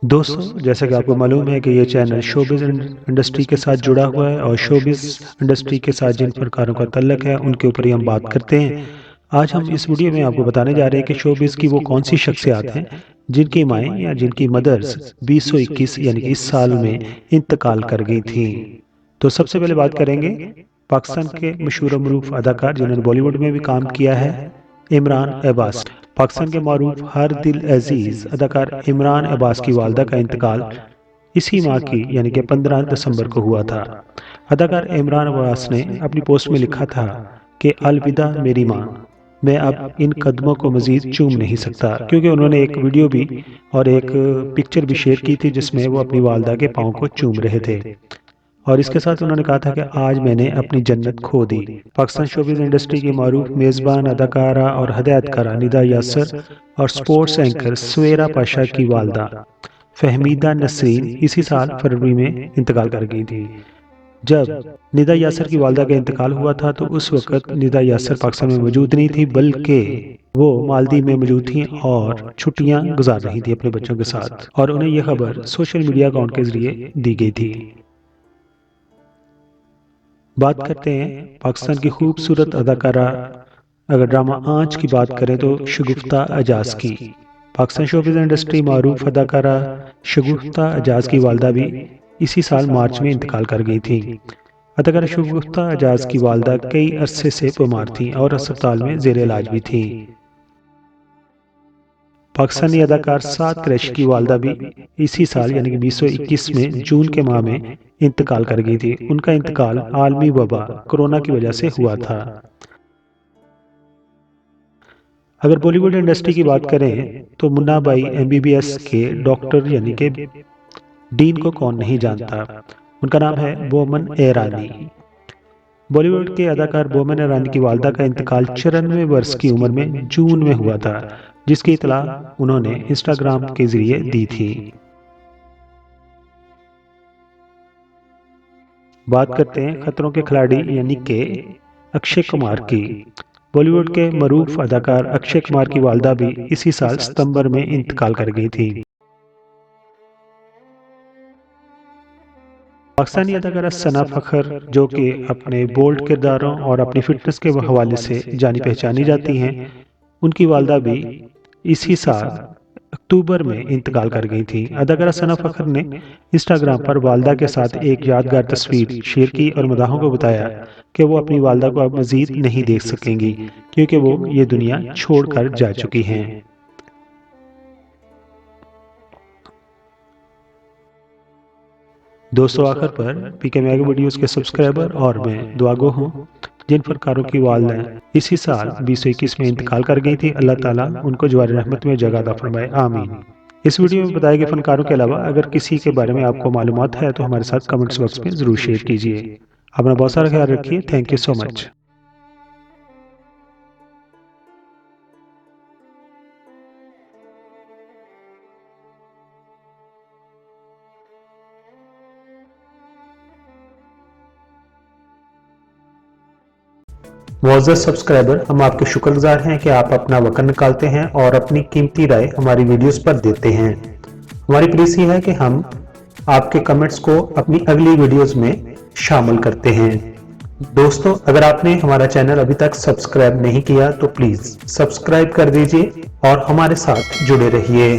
दोस्तों, जैसा कि आपको मालूम है कि ये चैनल शोबिज़ इंडस्ट्री के साथ जुड़ा हुआ है और शोबिज़ इंडस्ट्री के साथ जिन फनकारों का तल्लक है उनके ऊपर ही हम बात करते हैं। आज हम इस वीडियो में आपको बताने जा रहे हैं कि शोबिज़ की वो कौन सी शख्सियात हैं जिनकी माएँ या जिनकी मदर्स 2021 यानी कि इस साल में इंतकाल कर गई थीं। तो सबसे पहले बात करेंगे पाकिस्तान के मशहूर मरूफ अदाकार जिन्होंने बॉलीवुड में भी काम किया है, इमरान अब्बास। पाकिस्तान के मारूफ हर दिल अजीज अदाकार इमरान अब्बास की वालदा का इंतकाल इसी माह की यानी कि 15 दिसंबर को हुआ था। अदाकार इमरान अब्बास ने अपनी पोस्ट में लिखा था कि अलविदा मेरी माँ, मैं अब इन कदमों को मजीद चूम नहीं सकता, क्योंकि उन्होंने एक वीडियो भी और एक पिक्चर भी शेयर की थी जिसमें वो अपनी वालदा के पाँव को चूम रहे थे। और इसके साथ उन्होंने कहा था कि आज मैंने अपनी जन्नत खो दी। पाकिस्तान शोबिज़ इंडस्ट्री की मारूफ मेज़बान अदाकारा और हदायतकारा निदा यासर और स्पोर्ट्स एंकर सुएरा पाशा की वालदा फहमीदा नसरीन इसी साल फरवरी में इंतकाल कर गई थी। जब निदा यासर की वालदा का इंतकाल हुआ था तो उस वक्त निदा यासर पाकिस्तान में मौजूद नहीं थी, बल्कि वो मालदीव में मौजूद थी और छुट्टियां गुजार रही थी अपने बच्चों के साथ, और उन्हें यह खबर सोशल मीडिया अकाउंट के जरिए दी गई थी। बात करते हैं पाकिस्तान की खूबसूरत अदाकारा, अगर ड्रामा आंच की बात करें तो शगुफ्ता एजाज की। पाकिस्तान शोबिज़ इंडस्ट्री मारूफ अदाकारा शगुफ्ता एजाज की वालदा भी इसी साल मार्च में इंतकाल कर गई थी। अदाकारा शगुफ्ता एजाज की वालदा कई अरसे से बीमार थीं और अस्पताल में जेर इलाज भी थीं। पाकिस्तानी अदाकार साद कुरैशी की वालदा भी इसी साल यानी कि 2021 में जून के माह में इंतकाल कर गई थी। उनका इंतकाल आलमी वबा कोरोना की वजह से हुआ था। अगर बॉलीवुड इंडस्ट्री की बात करें तो मुन्ना भाई MBBS के डॉक्टर यानी कि डीन को कौन नहीं जानता। उनका नाम है बोमन ईरानी। बॉलीवुड के अदाकार बोमन ईरानी की वालदा का इंतकाल 94 वर्ष की उम्र में जून में हुआ था, जिसकी इतला उन्होंने इंस्टाग्राम के जरिए दी थी। बात करते हैं खतरों के खिलाड़ी यानी कि अक्षय कुमार की। बॉलीवुड के मरूफ अदाकार अक्षय कुमार की वालदा भी इसी साल सितंबर में इंतकाल कर गई थी। पाकिस्तानी अदाकारा सना फखर, जो कि अपने बोल्ड किरदारों और अपनी फिटनेस के हवाले से जानी पहचानी जाती हैं, उनकी वालदा भी इसी साल अक्टूबर में इंतकाल कर गई थी। अदाकारा सना फखर ने इंस्टाग्राम पर वालदा के साथ एक यादगार तस्वीर शेयर की और मदाहों को बताया कि वो अपनी वालदा को अब मजीद नहीं देख सकेंगी क्योंकि वो ये दुनिया छोड़कर जा चुकी हैं। दोस्तों, आखिर पर PK मैग वीडियोस के सब्सक्राइबर और मैं दुआगो हूँ जिन फनकारों की वालदा इसी साल 2021 में इंतकाल कर गई थी, अल्लाह ताला उनको जवार रहमत में जगह अता फरमाए, आमीन। इस वीडियो में बताए गए फनकारों के अलावा अगर किसी के बारे में आपको मालूमात है तो हमारे साथ कमेंट्स बॉक्स में ज़रूर शेयर कीजिए। अपना बहुत सारा ख्याल रखिए। Thank you so much. मुअज़्ज़ज़ सब्सक्राइबर, हम आपके शुक्रगुजार हैं कि आप अपना वक्त निकालते हैं और अपनी कीमती राय हमारी वीडियोस पर देते हैं। हमारी प्लीज़ है कि हम आपके कमेंट्स को अपनी अगली वीडियोस में शामिल करते हैं। दोस्तों, अगर आपने हमारा चैनल अभी तक सब्सक्राइब नहीं किया तो प्लीज़ सब्सक्राइब कर दीजिए और हमारे साथ जुड़े रहिए।